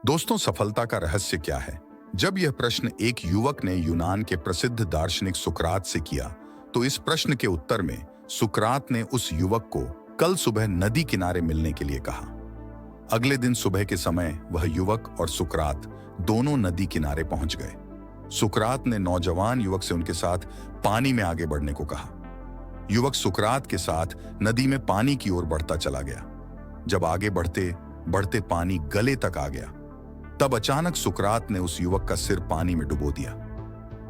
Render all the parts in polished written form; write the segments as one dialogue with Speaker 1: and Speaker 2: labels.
Speaker 1: दोस्तों, सफलता का रहस्य क्या है? जब यह प्रश्न एक युवक ने यूनान के प्रसिद्ध दार्शनिक सुकरात से किया, तो इस प्रश्न के उत्तर में सुकरात ने उस युवक को कल सुबह नदी किनारे मिलने के लिए कहा। अगले दिन सुबह के समय वह युवक और सुकरात दोनों नदी किनारे पहुंच गए। सुकरात ने नौजवान युवक से उनके साथ पानी में आगे बढ़ने को कहा। युवक सुकरात के साथ नदी में पानी की ओर बढ़ता चला गया। जब आगे बढ़ते बढ़ते पानी गले तक आ गया, तब अचानक सुकरात ने उस युवक का सिर पानी में डुबो दिया।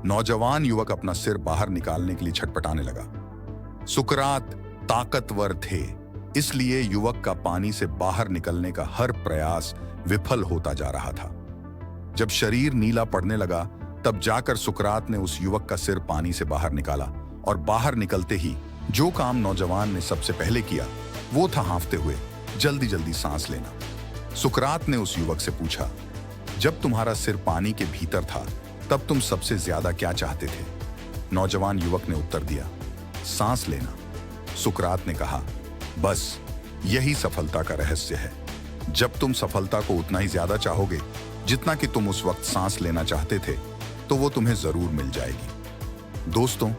Speaker 1: नौजवान युवक अपना सिर बाहर निकालने के लिए छटपटाने लगा। सुकरात ताकतवर थे, इसलिए युवक का पानी से बाहर निकलने का हर प्रयास विफल होता जा रहा था। जब शरीर नीला पड़ने लगा, तब जाकर सुकरात ने उस युवक का सिर पानी से बाहर निकाला और बाहर निकलते ही जो काम नौजवान ने सबसे पहले किया वो था हांफते हुए जल्दी जल्दी सांस लेना। सुकरात ने उस युवक से पूछा, जब तुम्हारा सिर पानी के भीतर था तब तुम सबसे ज्यादा क्या चाहते थे? नौजवान युवक ने उत्तर दिया, सांस लेना। सुकरात ने कहा, बस यही सफलता का रहस्य है। जब तुम सफलता को उतना ही ज्यादा चाहोगे जितना कि तुम उस वक्त सांस लेना चाहते थे, तो वो तुम्हें जरूर मिल जाएगी। दोस्तों,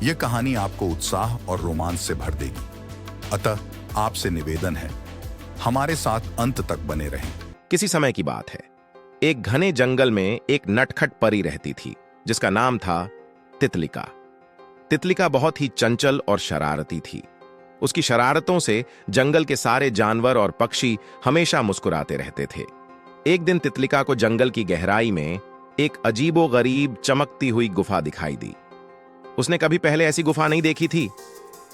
Speaker 1: यह कहानी आपको उत्साह और रोमांच से भर देगी। अतः आपसे निवेदन है, हमारे साथ अंत तक बने रहें।
Speaker 2: किसी समय की बात है, एक घने जंगल में एक नटखट परी रहती थी जिसका नाम था तितलिका। तितलिका बहुत ही चंचल और शरारती थी। उसकी शरारतों से जंगल के सारे जानवर और पक्षी हमेशा मुस्कुराते रहते थे। एक दिन तितलिका को जंगल की गहराई में एक अजीबोगरीब चमकती हुई गुफा दिखाई दी। उसने कभी पहले ऐसी गुफा नहीं देखी थी,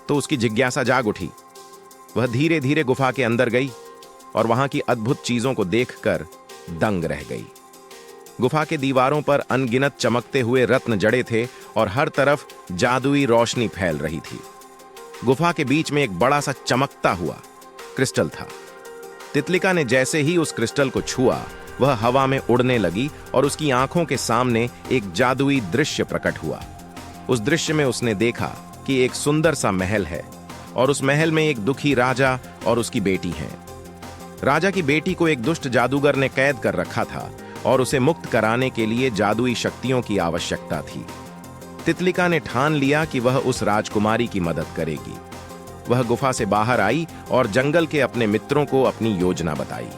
Speaker 2: तो उसकी जिज्ञासा जाग उठी। वह धीरे धीरे गुफा के अंदर गई और वहां की अद्भुत चीजों को देखकर दंग रह गई। गुफा के दीवारों पर अनगिनत चमकते हुए रत्न जड़े थे और हर तरफ जादुई रोशनी फैल रही थी। गुफा के बीच में एक बड़ा सा चमकता हुआ क्रिस्टल था। तितलिका ने जैसे ही उस क्रिस्टल को छुआ, वह हवा में उड़ने लगी और उसकी आंखों के सामने एक जादुई दृश्य प्रकट हुआ। उस दृश्य में उसने देखा कि एक सुंदर सा महल है और उस महल में एक दुखी राजा और उसकी बेटी हैं। राजा की बेटी को एक दुष्ट जादूगर ने कैद कर रखा था और उसे मुक्त कराने के लिए जादुई शक्तियों की आवश्यकता थी। तितलिका ने ठान लिया कि वह उस राजकुमारी की मदद करेगी। वह गुफा से बाहर आई और जंगल के अपने मित्रों को अपनी योजना बताई।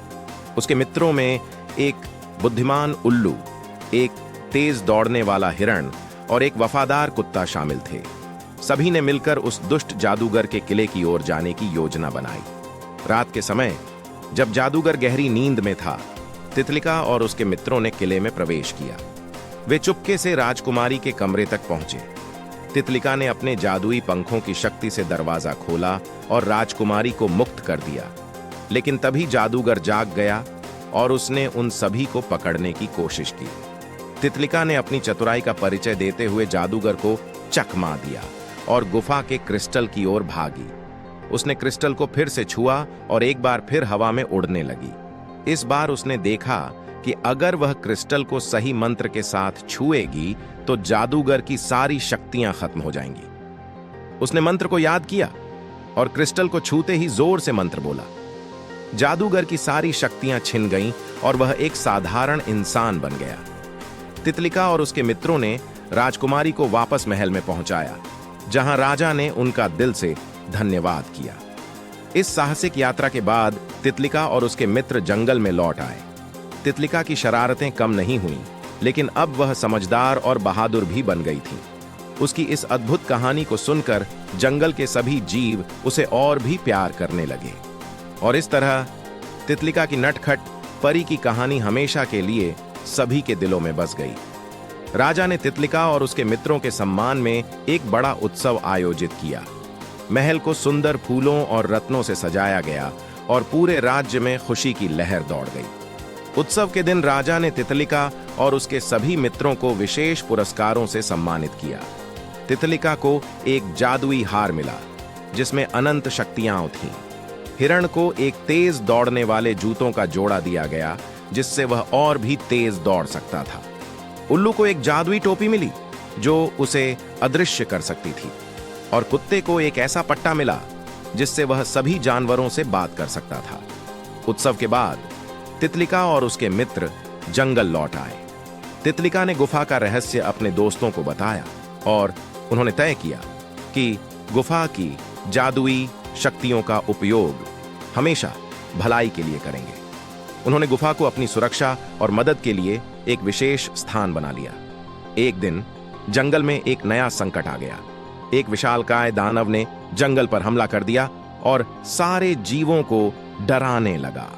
Speaker 2: उसके मित्रों में एक बुद्धिमान उल्लू, एक तेज दौड़ने वाला हिरण और एक वफादार कुत्ता शामिल थे। सभी ने मिलकर उस दुष्ट जादूगर के किले की ओर जाने की योजना बनाई। रात के समय जब जादूगर गहरी नींद में था, तितलिका और उसके मित्रों ने किले में प्रवेश किया। वे चुपके से राजकुमारी के कमरे तक पहुंचे। तितलिका ने अपने जादुई पंखों की शक्ति से दरवाजा खोला और राजकुमारी को मुक्त कर दिया। लेकिन तभी जादूगर जाग गया और उसने उन सभी को पकड़ने की कोशिश की। तितलिका ने अपनी चतुराई का परिचय देते हुए जादूगर को चकमा दिया और गुफा के क्रिस्टल की ओर भागी। उसने क्रिस्टल को फिर से छुआ और एक बार फिर हवा में उड़ने लगी। इस बार उसने देखा कि अगर वह क्रिस्टल को सही मंत्र के साथ छुएगी तो जादूगर की सारी शक्तियां खत्म हो जाएंगी। उसने मंत्र को याद किया और क्रिस्टल को छूते ही जोर से मंत्र बोला। जादूगर की सारी शक्तियां छिन गईं और वह एक साधारण इंसान बन गया। तितलिका और उसके मित्रों ने राजकुमारी को वापस महल में पहुंचाया, जहां राजा ने उनका दिल से धन्यवाद किया। इस साहसिक यात्रा के बाद तितलिका और उसके मित्र जंगल में लौट आए। तितलिका की शरारतें कम नहीं हुईं, लेकिन अब वह समझदार और बहादुर भी बन गई थी। उसकी इस अद्भुत कहानी को सुनकर जंगल के सभी जीव उसे और भी प्यार करने लगे और इस तरह तितलिका की नटखट परी की कहानी हमेशा के लिए सभी के दिलों में बस गई। राजा ने तितलिका और उसके मित्रों के सम्मान में एक बड़ा उत्सव आयोजित किया। महल को सुंदर फूलों और रत्नों से सजाया गया और पूरे राज्य में खुशी की लहर दौड़ गई। उत्सव के दिन राजा ने तितलिका और उसके सभी मित्रों को विशेष पुरस्कारों से सम्मानित किया। तितलिका को एक जादुई हार मिला जिसमें अनंत शक्तियां थीं। हिरण को एक तेज दौड़ने वाले जूतों का जोड़ा दिया गया जिससे वह और भी तेज दौड़ सकता था। उल्लू को एक जादुई टोपी मिली जो उसे अदृश्य कर सकती थी और कुत्ते को एक ऐसा पट्टा मिला जिससे वह सभी जानवरों से बात कर सकता था। उत्सव के बाद तितलिका और उसके मित्र जंगल लौट आए। तितलिका ने गुफा का रहस्य अपने दोस्तों को बताया और उन्होंने तय किया कि गुफा की जादुई शक्तियों का उपयोग हमेशा भलाई के लिए करेंगे। उन्होंने गुफा को अपनी सुरक्षा और मदद के लिए एक विशेष स्थान बना लिया। एक दिन जंगल में एक नया संकट आ गया। एक विशालकाय दानव ने जंगल पर हमला कर दिया और सारे जीवों को डराने लगा।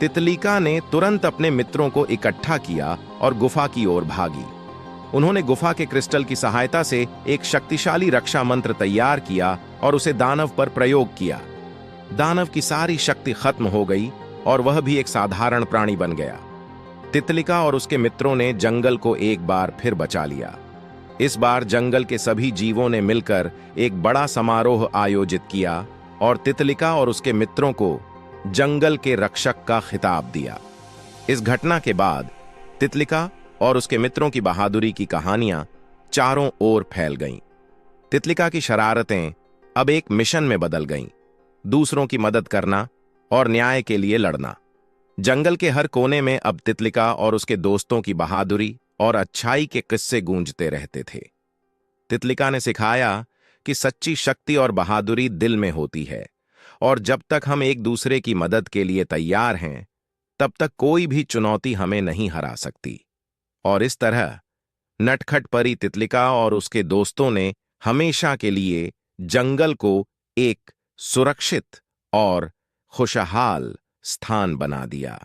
Speaker 2: तितलिका ने तुरंत अपने मित्रों को इकट्ठा किया और गुफा की ओर भागी। उन्होंने गुफा के क्रिस्टल की सहायता से एक शक्तिशाली रक्षा मंत्र तैयार किया और उसे दानव पर प्रयोग किया। दानव की सारी शक्ति खत्म हो गई और वह भी एक साधारण प्राणी बन गया। तितलिका और उसके मित्रों ने जंगल को एक बार फिर बचा लिया। इस बार जंगल के सभी जीवों ने मिलकर एक बड़ा समारोह आयोजित किया और तितलिका और उसके मित्रों को जंगल के रक्षक का खिताब दिया। इस घटना के बाद तितलिका और उसके मित्रों की बहादुरी की कहानियां चारों ओर फैल गईं। तितलिका की शरारतें अब एक मिशन में बदल गईं, दूसरों की मदद करना और न्याय के लिए लड़ना। जंगल के हर कोने में अब तितलिका और उसके दोस्तों की बहादुरी और अच्छाई के किस्से गूंजते रहते थे। तितलिका ने सिखाया कि सच्ची शक्ति और बहादुरी दिल में होती है और जब तक हम एक दूसरे की मदद के लिए तैयार हैं, तब तक कोई भी चुनौती हमें नहीं हरा सकती। और इस तरह नटखट परी तितलिका और उसके दोस्तों ने हमेशा के लिए जंगल को एक सुरक्षित और खुशहाल स्थान बना दिया।